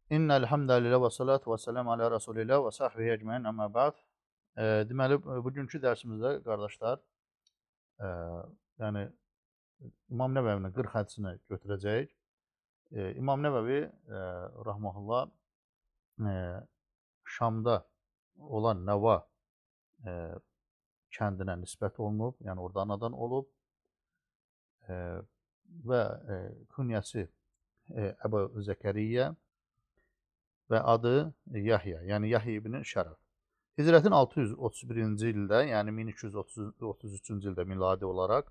İnnel hamdəlillah və salatu və salam alə Rasulillah və sahbihi ecmaîn əmmə ba'd. Deməli, bugünkü dərsimizdə qardaşlar, e, yəni İmam Nəvəvinin 40 hədisini götürəcəyik. İmam Nəvəvi rahmehullah e, Şamda olan Nəva e, kəndinə nisbət olunub, yəni orada anadan olub e, və künyəsi Əbu Zəkəriyyə və adı Yahya, yəni Yahya ibn Şərəf. Hicrətin 631-ci ildə, yəni 1233-cü ildə miladi olaraq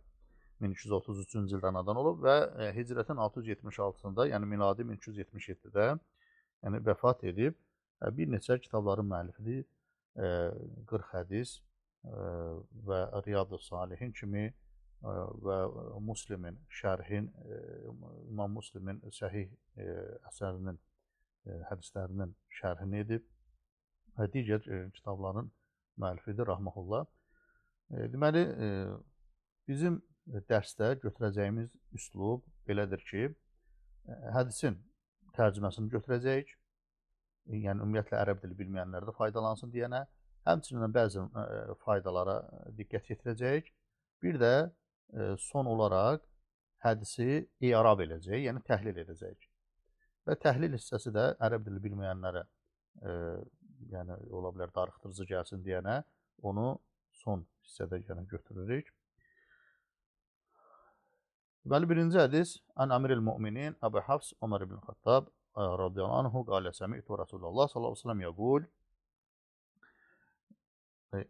1233-cü ildə anadan olub və Hicrətin 676-sında, yəni miladi 1277-də yəni vəfat edib. Bir neçə kitabların müəllifidir. 40 hədis və Riyad-ı Salihin kimi və Müslimin şərhin, İmam Müslimin səhih əsərinin hədislərinin şərhini edib və digər kitabların müəllifidir rahmehullah. Deməli, bizim dərsdə götürəcəyimiz üslub belədir ki, hədisin tərcüməsini götürəcəyik. Yəni ümumiyyətlə ərəb dili bilməyənlər də faydalansın deyənə, həmçinin bəzi faydalara diqqət yetirəcəyik. Bir də son olaraq hədisi i'rab edəcəyik, yəni təhlil edəcəyik. Və təhlil hissəsi də ərəb dili bilməyənlərə yəni ola bilər darıxdırıcı gəlsin deyənə onu son hissədə yəni götürürük. Deməli, birinci hədis An Amiril Müminin Əbu Hafs Ömər ibn Xattab radiyallahu anhu qalə səmi'tu Rasulullah sallallahu əleyhi və səlləm yəqul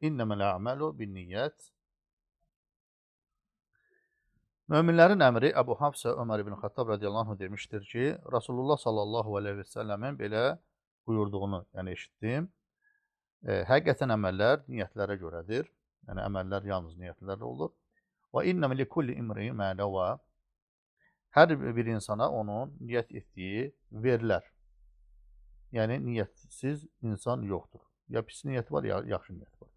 İnneməl a'malu bin-niyyat. Möminlərin əmri Əbu Hafs Ömər ibn Xattab radiyallahu anhu demişdir ki, Rasulullah sallallahu əleyhi və səlləmin belə buyurduğunu yəni eşitdim. Həqiqətən əməllər niyyətlərə görədir. Yəni əməllər yalnız niyyətlərlə olur. Və innə likulli imri'in mə nəvə. Hər bir insana onun niyyət etdiyi verilər. Yəni niyyətsiz insan yoxdur. Ya pis niyyəti var, ya yaxşı niyyəti var.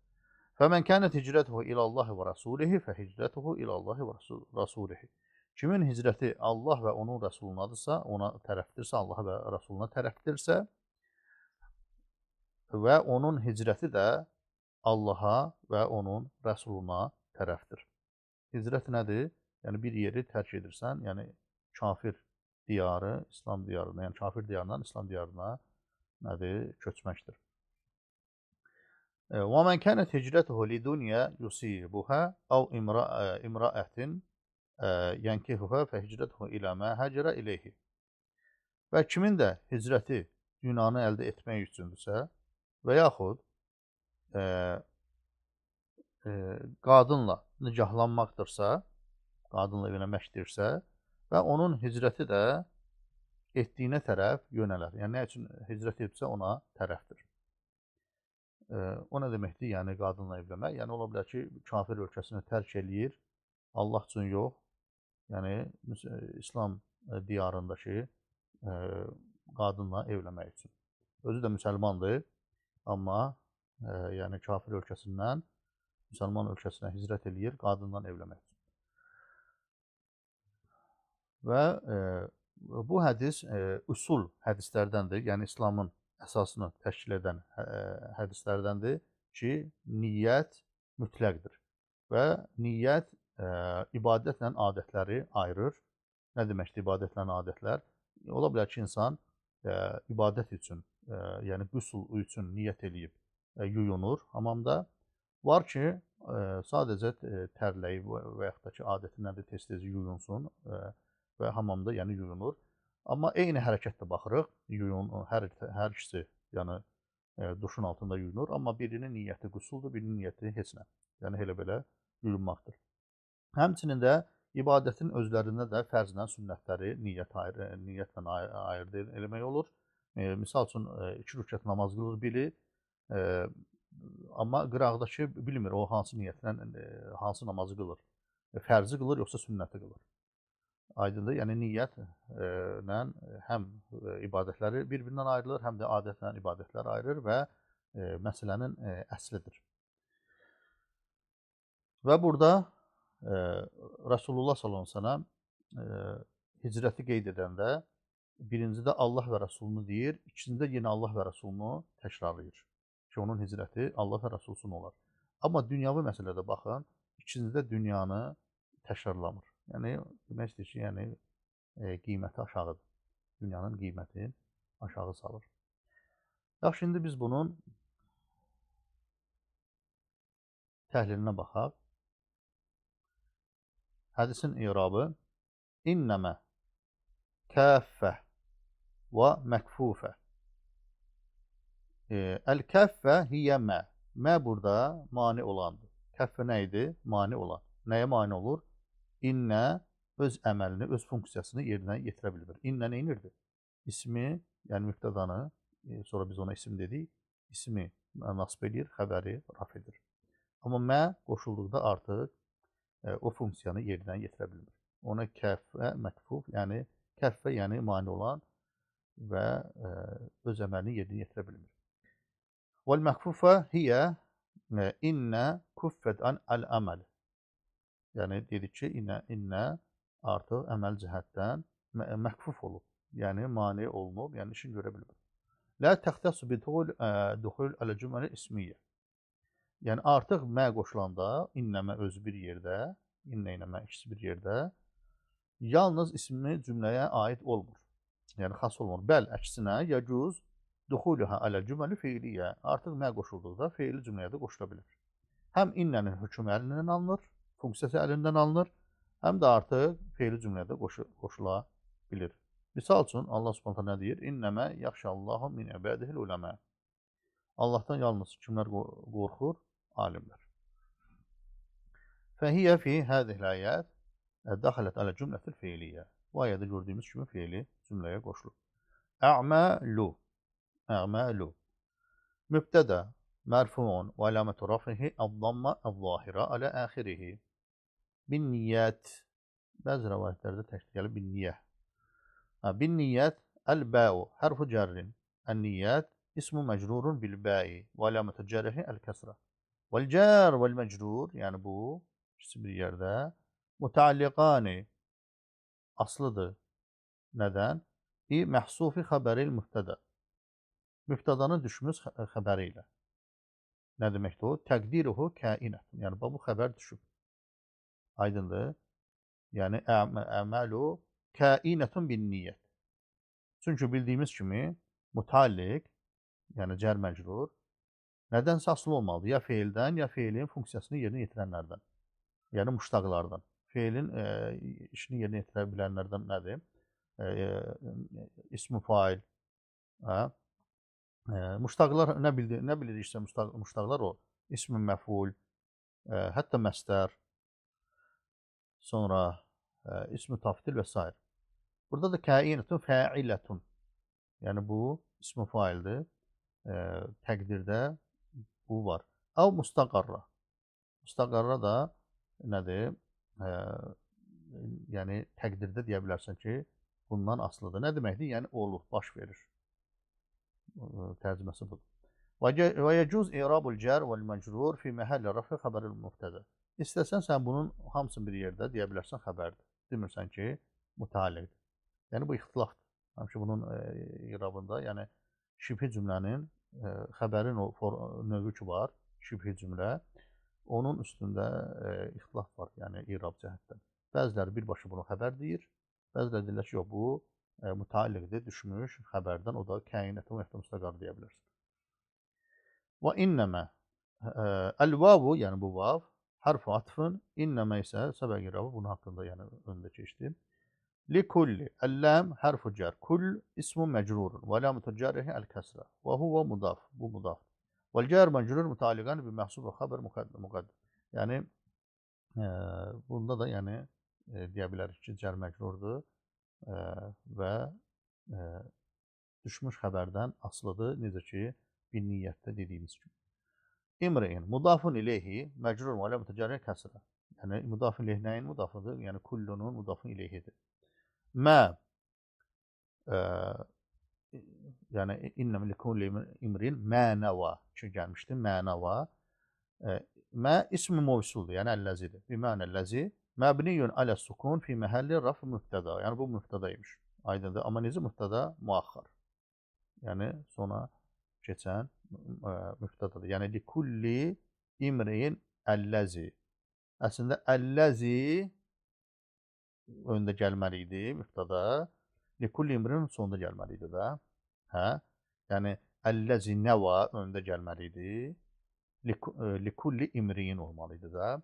Fəmən kənət hicrətuhu ilallahi və rasulihi fəhicrətuhu ilallahi və rasulihi. Kimin hicrəti Allah və onun rəsulunadırsa, ona tərəfdirsə, Allah və rəsuluna tərəfdirsə və onun hicrəti də Allaha və onun rəsuluna tərəfdir. Hicrət nədir? Yəni bir yeri tərk edirsən, yəni kafir diyarı, İslam diyarına, yəni kafir diyarından İslam diyarına nədir? Köçməkdir. Və mən kənət hicrətuhu lidunya yusibuha aw imra'atin yankihuha fa hicrətuhu ila ma hacara ilayhi. Və kimin də hicrəti dünyanı əldə etmək üçündürsə və yaxud qadınla nikahlanmaqdırsa, qadınla evlənməkdirsə və onun hicrəti də etdiyinə tərəf yönələr. Yəni nə üçün hicrət etsə ona tərəfdir. O nə deməkdir? Yəni qadınla evlənmək. Yəni ola bilər ki, kafir ölkəsini tərk eləyir, Allah üçün yox. Yəni İslam diyarındakı qadınla evlənmək üçün. Özü də müsəlmandır, amma yəni kafir ölkəsindən müsəlman ölkəsinə hicrət eləyir, qadından evlənmək üçün. Və bu hədis usul hədislərdəndir, yəni İslamın əsasını təşkil edən hədislərdəndir ki, niyyət mütləqdir və niyyət ibadətlə adətləri ayırır. Nə deməkdir ibadətlə adətlər? Ola bilər ki, insan ibadət üçün, yəni qüsl üçün niyyət eləyib yuyunur hamamda. Var ki, sadəcə tərləyib və yaxud da ki, adəti nədir, tez-tez yuyunsun və hamamda yəni yuyunur. Amma eyni hərəkətdə baxırıq, hər ikisi yəni duşun altında yuyunur, amma birinin niyyəti qüsuldur, birinin niyyəti heç nə. Yəni elə belə yuyunmaqdır. Həmçinin də ibadətin özlərində də fərzlə sünnətləri niyyətlə ayırd eləmək olur. Misal üçün 2 rükət namaz qılır biri, amma qıraqdakı bilmir o hansı niyyətlə hansı namazı qılır. Fərzi qılır yoxsa sünnəti qılır. Aydındır. Yəni niyyətlə həm ibadətləri bir-birindən ayrılır, həm də adətlə ibadətlər ayrılır və məsələnin əslidir. Və burada Rasulullah sallallahu əleyhi və səlləm hicrəti qeyd edəndə birincidə Allah və Rəsulunu deyir, ikincində yenə Allah və Rəsulunu təkrarlayır ki, onun hicrəti Allah və Rəsul üçün olar. Amma dünyavi məsələdə baxın, ikincidə dünyanı təkrarlamır. Yəni demək istəyir ki, yəni qiyməti aşağıdır. Dünyanın qiyməti aşağı salır. Yaxşı, indi biz bunun təhlilinə baxaq. Hədisin irabı innəmə kəffə və məkfufə. Əl-kəffə hiyyə mə. Mə burada mani olandır. Kəffə nə idi? Mani olan. Nəyə mani olur? İnnə öz əməlini, öz funksiyasını yerinə yetirə bilmir. İnnə nə inirdi? İsmi, yəni mübtədanı, sonra biz ona isim dedik, ismi nasb edir, xəbəri raf edir. Amma mə qoşulduqda artıq o funksiyanı yerinə yetirə bilmir. Ona kəffə, məkfuf, yəni kəffə, yəni mani olan və öz əməlini yerinə yetirə bilmir. Vəl-məkfufə hiyyə innə kuffət əl-əməl. Yəni dedik ki, innə artıq əməl cəhətdən məkfuf olub. Yəni mane olunub, yəni işini görə bilmir. Lə təxtəsu biduxul əl-cümlə ismiyyə. Yəni artıq mə qoşulanda innəmə özü bir yerdə, innə ilə mə ikisi bir yerdə, yalnız ismi cümləyə aid olmur. Yəni xas olmur. Bəl əksinə yəcuz duxuluha əl-cümlə feiliyyə. Artıq mə qoşulduqda feili cümləyə də qoşula bilir. Həm innənin hökmü əlindən alınır, funksiyası əlindən alınır, həm də artıq feili cümlədə qoşula bilir. Misal üçün, Allah Subhanahu nə deyir? İnnəmə yaxşallahu min ibadihil uləmə. Allahdan yalnız kimlər qorxur? Alimlər. Fəhiyyə fi hədihil ayət daxilət alə cümlətil feiliyyə. Bu ayədə gördüyümüz kimi feili cümləyə qoşulur. Ə'məlu. Ə'məlu. Mübtədə mərfuun və aləmətü rafihi əd-damma əz-zahirə alə əxirihi. Bin niyyət. Bəzi rəvayətlərdə təşkil gəlir bin niyyə. Bin niyyət əl-bəu hərfu cərrin. Ən-niyyət ismu məcrurun bil-bəi və aləmətü cərrihi əl-kəsrə. Vəl-cər vəl-məcrur, yəni bu ikisi bir yerdə mütəalliqani aslıdır. Nədən? Bi məhsufi xəbəril mübtədə. Mübtədanın düşmüş xəbəri ilə. Nə deməkdir o? Təqdiruhu kainət. Yəni bu xəbər düşüb. Aydındır. Yəni əməlu kainətun bin niyyət. Çünki bildiyimiz kimi mütəlliq, yəni cər məcrur, nədənsə asılı olmalıdır. Ya feildən, ya feilin funksiyasını yerinə yetirənlərdən. Yəni müştaqlardan. Feilin işini yerinə yetirə bilənlərdən nədir? İsmi fail. Müştaqlar nə biliriksə müştaqlar o. İsmi məful, hətta məstər, sonra ismi taftil və s. Burada da kainətun fəilətun. Yəni bu ismi faildir. Təqdirdə bu var. Əv mustaqarra. Mustaqarra da nədir? Yəni təqdirdə deyə bilərsən ki, bundan asılıdır. Nə deməkdir? Yəni olur, baş verir. Tərcüməsi budur. Və yəcuz i'rabul cər vəl-məcrur fi məhəlli rəfi xəbəril mübtədə. İstəsən sən bunun hamısını bir yerdə deyə bilərsən xəbərdir. Demirsən ki, mütəlliqdir. Yəni bu ixtilafdır. Həmişə bunun i'rabında, yəni şibhi cümlənin xəbərin o növü ki var, şibhi cümlə, onun üstündə ixtilaf var, yəni i'rab cəhətdən. Bəziləri birbaşa bunu xəbər deyir, bəziləri deyirlər ki, yox, bu mütəlliqdir, düşmüş xəbərdən, o da kainətun və müstəqar deyə bilərsən. Və innəmə əl-vavu, yəni bu vav, hərf-i atfın, innəmə isə səbəq i'rabı bunun haqqında, yəni öndə keçdi. Likulli, əlləm, hərf-i cər, kull ismu məcrurun, və aləmətü cərihi əl-kəsrə, və huvə mudaf, bu mudaf. Vəl-cər məcrur mütəlliqən bi məhsub və xəbər müqəddəm. Yəni, bunda da yəni deyə bilərik ki, cər məcrurdur və düşmüş xəbərdən asılıdır, necə ki, bir niyyətdə dediyimiz kimi. İmre'in, mudafun ileyhi, məcrur və aləmətü cərihi kəsrə. Yəni, mudafun ileyhi nəyin mudafıdır? Yəni, kullunun mudafun ileyhidir. Mə, yəni, innəm likulli imrin mənəva ki, gəlmişdir, mənəva. Mə ismi mövsuldur, yəni əlləzidir. Bimənə əlləzi, məbniyyun alə sukun fi məhəlli raf mübtəda. Yəni, bu mübtədaymış. Aydındır. Amma necə mübtəda müəxxər. Yəni sona keçən mübtədadır. Yəni likulli imriin əlləzi. Əslində əlləzi öndə gəlməli idi mübtəda. Likulli imrin sonunda gəlməli idi də. Hə? Yəni əlləzi nəva öndə gəlməli idi. Likulli imriin olmalı idi də.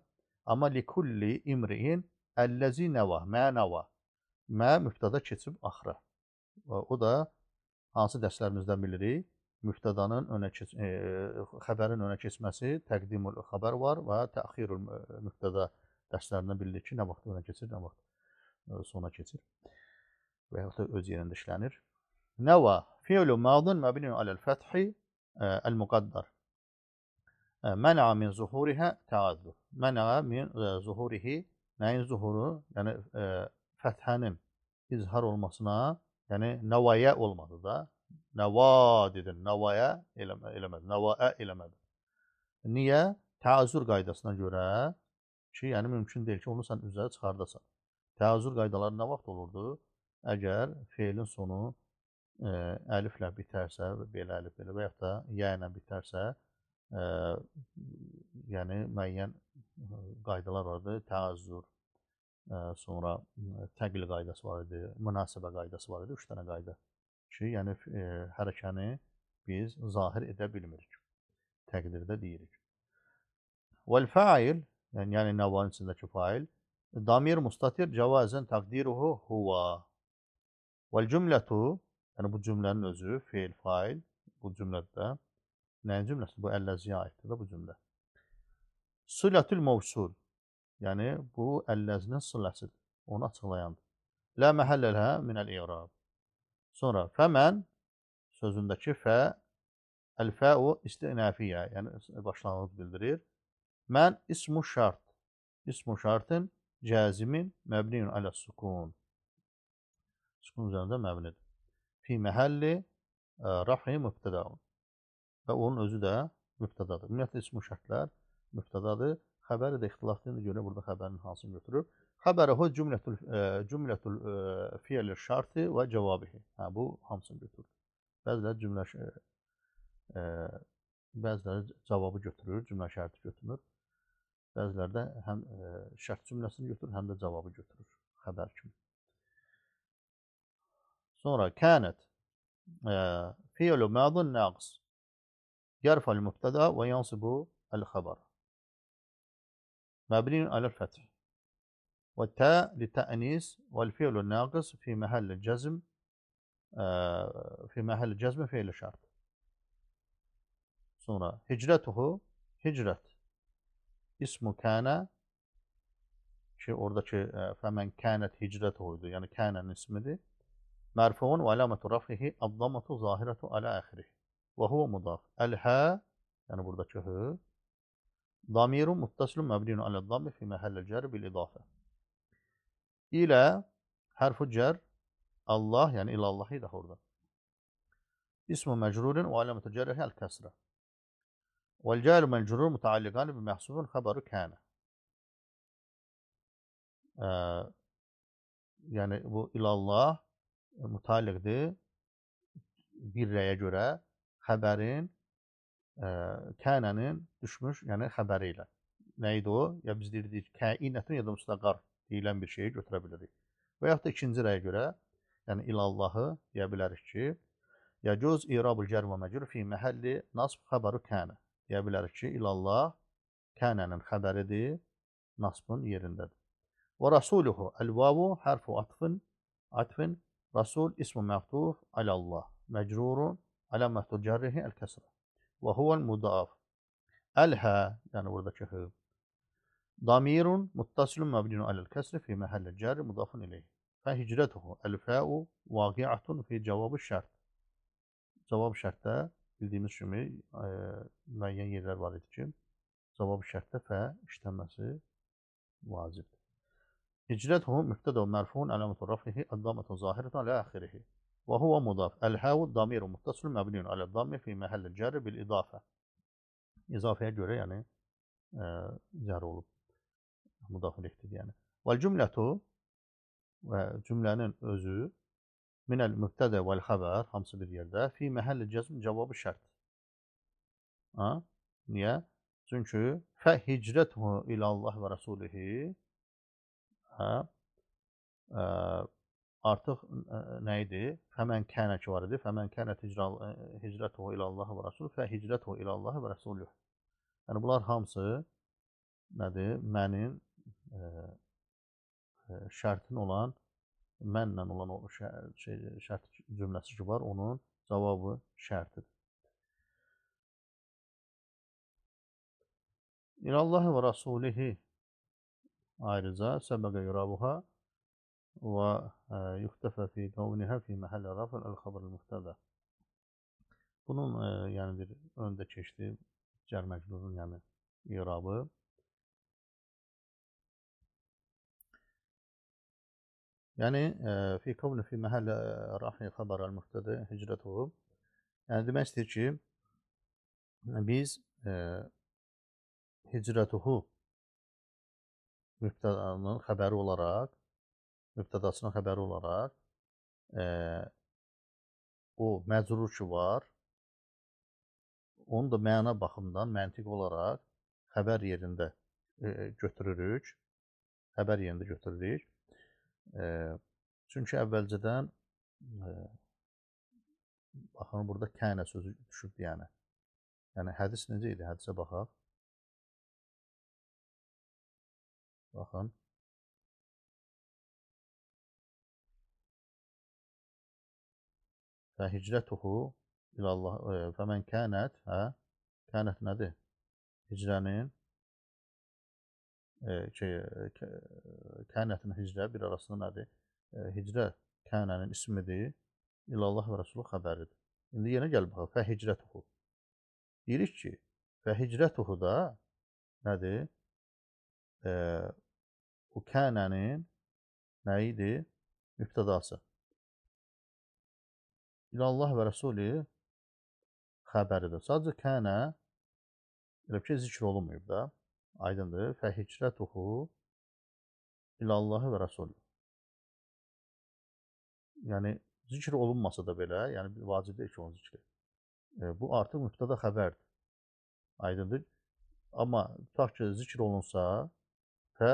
Amma likulli imriin əlləzi nəva, mə nəva. Mə mübtəda keçib axıra. O da hansı dərslərimizdən bilirik? Mübtədanın xəbərin önə keçməsi, təqdimul xəbər var və təxirul mübtəda dərslərindən bilirik ki, nə vaxt önə keçir, nə vaxt sona keçir və yaxud da öz yerində işlənir. Nəva fi'lu madin məbniun aləl fəthi əl-müqaddar. Mənə min zuhurihə təazzur. Mənə min zuhurihi, nəyin zuhuru? Yəni fəthənin izhar olmasına, yəni nəvaya olmadı da. Nəva dedin, nəvaya eləmədi, nəvaya eləmədi. Niyə? Təazzur qaydasına görə ki, yəni mümkün deyil ki, onu sən üzrə çıxardasan. Təazzur qaydaları nə vaxt olurdu? Əgər feilin sonu əliflə bitərsə, belə əlif belə və yaxud da yə ilə bitərsə, yəni müəyyən qaydalar vardı. Təazzur, sonra təqil qaydası var idi, münasibə qaydası var idi, 3 dənə qayda. Ki, yəni hərəkəni biz zahir edə bilmirik. Təqdirdə deyirik. Vəl-fəil, yəni nəvanın içindəki fail, damir mustatir cavazən təqdiruhu huva. Vəl-cümlətu, yəni bu cümlənin özü, feil, fail, bu cümlədə. Nəyin cümləsi? Bu əlləziyə aiddir da bu cümlə. Sılatül mevsul, yəni bu əlləzinin sıləsidir, onu açıqlayandır. Lə məhəlləlhə minəl-i'rab. Sonra fəmən sözündəki fə, əl-fəu istinafiyyə, yəni başlanğıc bildirir. Mən ismu şart, ismu şartın cəzimin məbniyun aləs-sukun. Sukun üzərində məbnidir. Fi məhəlli raf'i mübtədaun. Və onun özü də mübtədadır. Ümumiyyətlə ismu şərtlər mübtədadır. Xəbəri də ixtilaflıyına görə burada xəbərin hansını götürür. Xəbəruhu cümlətul fi'l şartı və cəvabihi. Hə, bu hamısını götürür. Bəziləri cavabı götürür, cümlə şərti götürür. Bəziləri də həm şərt cümləsini götürür, həm də cavabı götürür xəbər kimi. Sonra kənət fi'lu madin naqis. يرفع المبتدا وينصب الخبر مبني على الفتح والتاء للتأنيث والفعل الناقص في محل الجزم فعل شرط. Sonra hicretuhu, hicret ismu kana ki oradaki femen kanet hicretuhuydu, yani kanenin ismidir. Merfuun ve alametu rafihi ad-dammatu zahiratu ala ahirih. Ve huve mudaf. El-ha, yani buradaki hı, damirun muttasilun mebniyun alel-dammi fi mahallil cer bil-idafe. İle harfu cer, Allah, yani ilallahi da orada. İsmu mecrurun ve alametu cerrihi el-kesre. Vel-caru mecrur mutaallikan bi mahsubun haberu kana. Yani bu ilallah mütalliqdir bir rəyə görə xəbərin kənənin düşmüş, yəni xəbəri ilə. Nə idi o? Ya biz deyirik kəinətun ya da müstəqar deyilən bir şeyi götürə bilirik. Və yaxud da ikinci rəyə görə, yəni ilallahı deyə bilərik ki, yəcuz irabul cər və məcrur fi məhəlli nasb xəbəru kənə. Deyə bilərik ki, ilallah kənənin xəbəridir, nasbın yerindədir. Və rasuluhu əl-vavu hərfu atfın, rasul ismu məxtuf alallah, məcrurun aləmətü cərrihi əl-kəsrə. Və huvəl mudaf. Əl-hə, yəni buradakı hı. Damirun muttasilun məbniyun aləl-kəsri fi məhəlli cərri mudafun ileyh. Fə hicrətuhu əl-fəu vaqiatun fi cavabı şərt. Cavab şərtdə bildiyimiz kimi müəyyən yerlər var idi ki, cavab şərtdə fə işlənməsi vacibdir. Hicrətuhu mübtədə mərfuun aləmətu rafihi əd-dammatu zahirətun alə axirihi. Və huvə mudaf. Əl-həvu damirun muttasilun məbniyun aləd-dammi fi məhəlli cərri bil-idafə. İzafəyə görə, yəni cər olub. Mudaf eləkdir, yəni. Vəl-cümlətu və cümlənin özü minəl mübtədə vəl xəbər, hamısı bir yerdə, fi məhəlli cəzm cavabı şərt. Ha? Niyə? Çünki fə hicrətuhu ilallah və rəsulihi, hə? Artıq nə idi? Fəmən kənə ki var idi. Fəmən kənət hicrətuhu ilallah və rəsul, fə hicrətuhu ilallah və rəsulüh. Yəni bunlar hamısı nədir? Mənin şərtin olan, mənlə olan o şərt cümləsi ki var, onun cavabı şərtidir. İlallahi və rasulihi ayrıca səbəqə yurabuha və yuxtəfə fi qavnihə fi məhəllə rafəl əl-xabar müftədə. Bunun yəni bir öndə keçdi cər məcrurun yəni irabı. Yəni fi qavni fi məhəllə rafəl xabar əl-müftədə hicrətuhu. Yəni demək istəyir ki, biz hicrətuhu mübtədanın xəbəri olaraq, mübtədasının xəbəri olaraq o məcrur ki var, onu da məna baxımından məntiq olaraq xəbər yerində götürürük. Xəbər yerində götürürük. Çünki əvvəlcədən baxın, burada kənə sözü düşübdür yəni. Yəni hədis necə idi? Hədisə baxaq. Baxın. Və hicrətuhu ilallah, fəmən kənət, hə? Kənət nədir? Hicrənin, kənətin hicrə bir arasında nədir? Hicrə kənənin ismidir, ilallah və Rasulü xəbəridir. İndi yenə gəl baxaq, fə hicrətuhu. Deyirik ki, fə hicrətuhu da nədir? Bu kənənin nə idi? Mübtədası. İlallah və Rasulü xəbəridir. Sadəcə kənə elə bir şey zikr olunmayıb da. Aydındır. Fə hicrətuhu ilallahi və Rasulü. Yəni zikr olunmasa da belə, yəni vacib deyil ki, onu zikr. Bu artıq mübtəda xəbərdir. Aydındır. Amma tutaq ki, zikr olunsa, fə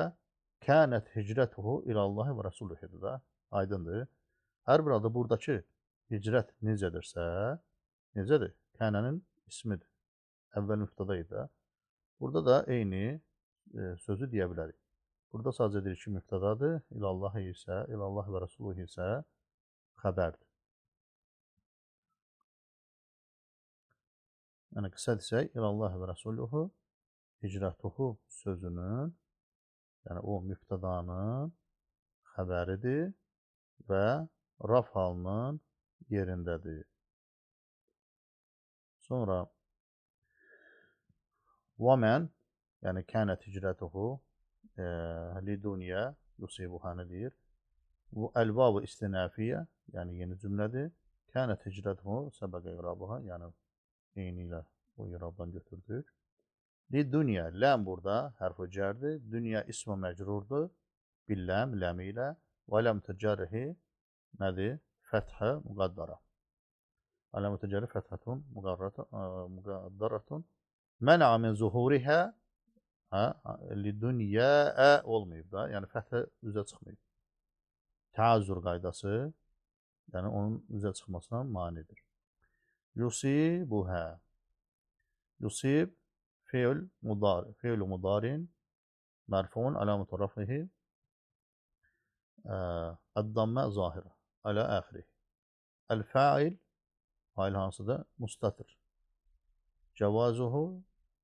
kənət hicrətuhu ilallahi və Rasulühüdür da. Aydındır. Hər bir halda buradakı hicrət necədirsə, necədir? Kənənin ismidir. Əvvəl mübtəda idi. Burada da eyni sözü deyə bilərik. Burada sadəcə deyir ki, mübtədadır. İlallah isə, ilallah və Rasulüh isə xəbərdir. Yəni qısa desək, ilallah və Rasulühü hicrətuhu sözünün, yəni o mübtədanın xəbəridir və raf halının yerindədir. Sonra və mən, yəni kənət hicrətuhu liduniyə yusibuha nə deyir? Bu əlvav-ı istinafiyyə, yəni yeni cümlədir. Kənət hicrətuhu səbəqə irabuha, yəni eyni ilə bu irabdan götürdük. Liduniyə, ləm burada hərf-i cərdir. Dünya ismi məcrurdur. Billəm, ləmi ilə. Və ləm təcərihi nədir? Fəthə müqaddara. Ləm təcəri fəthətun müqaddaratun. Mənə min zuhurihə liduniyə olmayıb da. Yəni fəthə üzə çıxmayıb. Təazzür qaydası, yəni onun üzə çıxmasına manidir. Yusibuhə. Yusib fiil mudarin mərfuun alamətü raf'ihi əd-dammə zahirə alə əxirih. Əl-fəil fail hansıdır? Mustatir. Cəvazuhu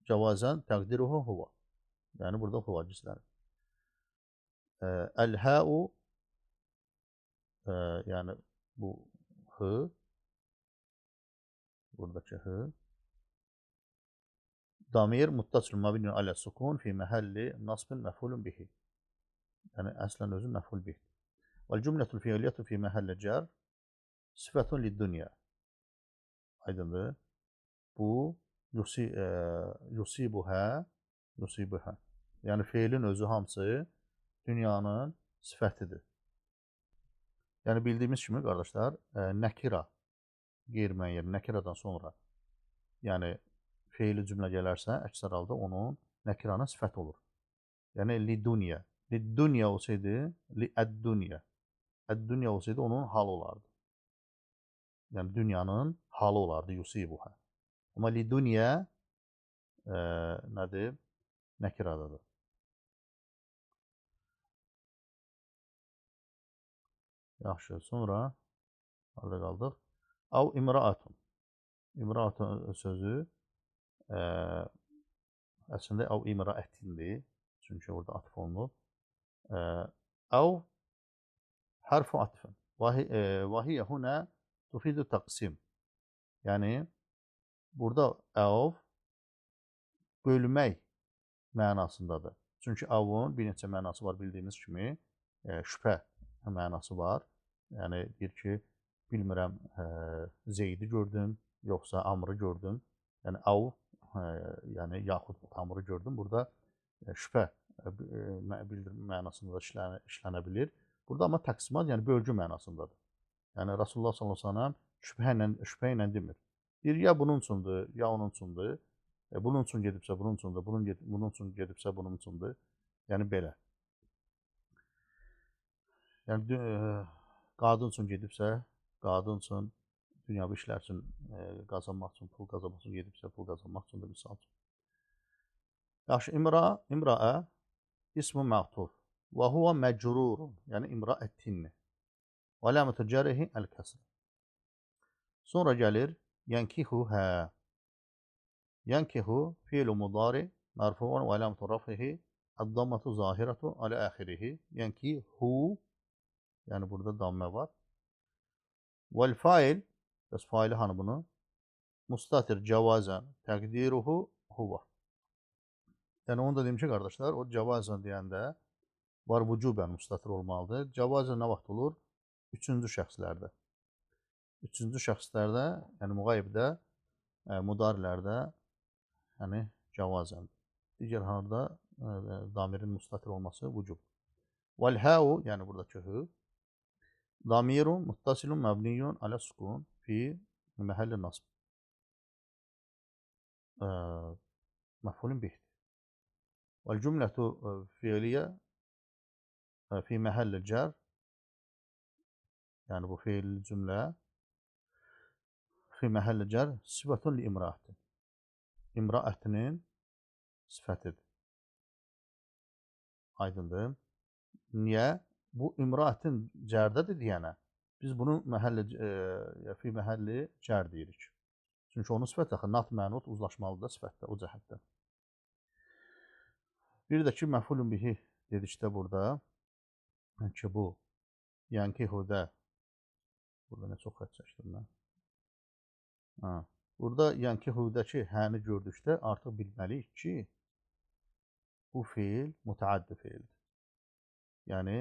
cəvazən təqdiruhu huva. Yəni burada huva gizlənir. Əl-həu yəni bu hı, buradakı hı, damir muttasil mabniun alə sukun fi məhəlli nasbin məfulun bihi. Yəni əslən özü məful bihi. Vəl cümlətul fiiliyyətu fi məhəlli cər sifətun lid-dünya. Aydındır. Bu yusibuhə. Yəni fiilin özü hamısı dünyanın sifətidir. Yəni bildiyimiz kimi qardaşlar, nəkira qeyri-müəyyən nəkiradan sonra, yəni feili cümlə gələrsə, əksər halda onun nəkiranın sifəti olur. Yəni lidunya. Lidunya olsaydı, liəd-dunya. Əd-dunya olsaydı onun halı olardı. Yəni dünyanın halı olardı yusibuha. Amma lidunya nədir? Nəkiradadır. Yaxşı, sonra harada qaldıq? Av imraatun. İmraatun sözü əslində av imraatindir. Çünki orada atf olunub. Av harfu atfın. Və hiyə huna tufidu təqsim. Yəni burada av bölmək mənasındadır. Çünki avın bir neçə mənası var bildiyimiz kimi. Şübhə mənası var. Yəni deyir ki, bilmirəm Zeydi gördüm, yoxsa Amrı gördüm. Yəni av, yəni yaxud Amrı gördüm. Burada şübhə mənasında işlənə bilir. Burada amma təqsimat, yəni bölgü mənasındadır. Yəni Rasulullah s.ə.v şübhə ilə demir. Deyir, ya bunun üçündür, ya onun üçündür. Bunun üçün gedibsə, bunun üçündür. Bunun üçün gedibsə, bunun üçündür. Yəni belə. Yəni qadın üçün gedibsə, qadın üçün, dünyavi işlər üçün qazanmaq üçün, pul qazanmaq üçün gedibsə, pul qazanmaq üçün də misal üçün. Yaxşı, imraə ismu mə'tuf və huvə məcrurun, yəni imraətinni. Və ləmətü cərihi əl-kəsr. Sonra gəlir yənkihuhə. Yənkihu fiilu mudari mərfuun və ləmətü rafihi əd-dammatu zahiratu alə əxirihi. Yənkihu, yəni burada dammə var. Vəl-fail, bəs faili hanı bunu? Mustatir cavazən təqdiruhu huva. Yəni onu da deyim ki, qardaşlar, o cavazən deyəndə var vücubən mustatir olmalıdır. Cavazən nə vaxt olur? Üçüncü şəxslərdə. Üçüncü şəxslərdə, yəni müğayibdə, mudarilərdə, yəni cavazəndir. Digər halda damirin mustatir olması vücub. Vəl-həu, yəni buradakı hü, damirun muttasilun məbniyun alə sukun fi məhəlli nasb. Məfulun bihdir. Vəl-cümlətu fiiliyə fi məhəlli cər, yəni bu fiilli cümlə fi məhəlli cər sifətun li imraətin. İmraətinin sifətidir. Aydındır. Niyə? Bu imraətin cərdədir deyənə. Biz bunu fi məhəlli cər deyirik. Çünki onun sifəti axı nat mənut uzlaşmalıdır sifətdə, o cəhətdə. Bir də ki, məfulun bihi dedikdə burada ki, bu yənkihudə burada nə çox xət çəkdim mən. Burada yənkihudəki həni gördükdə artıq bilməliyik ki, bu fiil mütəaddi fiildir. Yəni,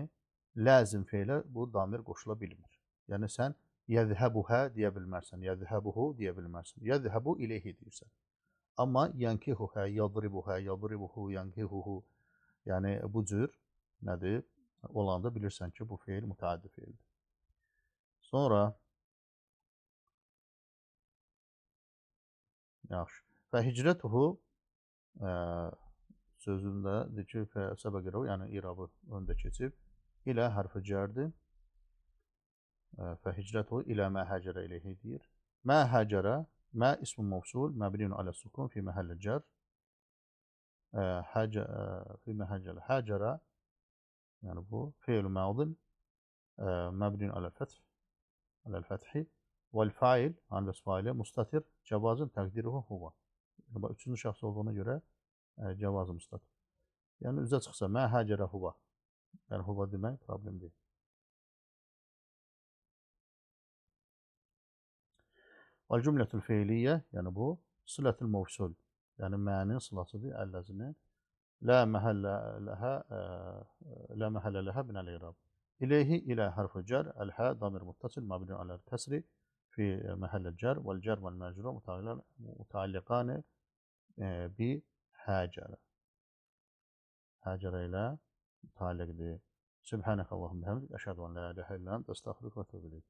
ləzim fiilə bu damir qoşula bilmir. Yəni, sən yəzhəbuhə deyə bilmərsən, yəzhəbuhu deyə bilmərsən, yəzhəbu ileyhi deyirsən. Amma yənkihuhə, yadribuhə, yadribuhu, yənkihuhu, yəni bu cür nədir? Olanda bilirsən ki, bu fiil mütəaddi fiildir. Sonra yaxşı. Və hicrətuhu sözündə deyir ki, səbəqirəv, yəni irabı öndə keçib, ilə hərfi cərdir. Fə hicrətuhu ilə mə həcərə ileyhi deyir. Mə həcərə, mə ismu mevsul, məbniyun alə sukun fi məhəlli cər. Fi məhəcələ həcərə, yəni bu fiil-i məudin, məbniyun aləl-fəthi. Vəl-fail, anvəs faili, mustatir, cavazın təqdiruhu huva. Üçüncü şəxs olduğuna görə cavazı mustatir. Yəni, üzə çıxsa, mə həcərə huva. Yəni, huva demək problem deyil. Vəl-cümlətül feiliyyə, yəni bu, silətül mevsul, yəni mənin sılasıdır, əlləzinin. Lə məhəllə ləhə binəl irab. İleyhi ilə hərfi cər, əl-hə, damir muttasil, məbniyun aləl kəsri, fi məhəllə cər, vəl-cər vəl-məcrur, mütəalliqani bi həcərə. Həcərə ilə mütəalliqdir. Subhanəkallahumma və bihamdik, əşhədu an la ilahə illə ente, estəğfiruke və etûbü ileyk.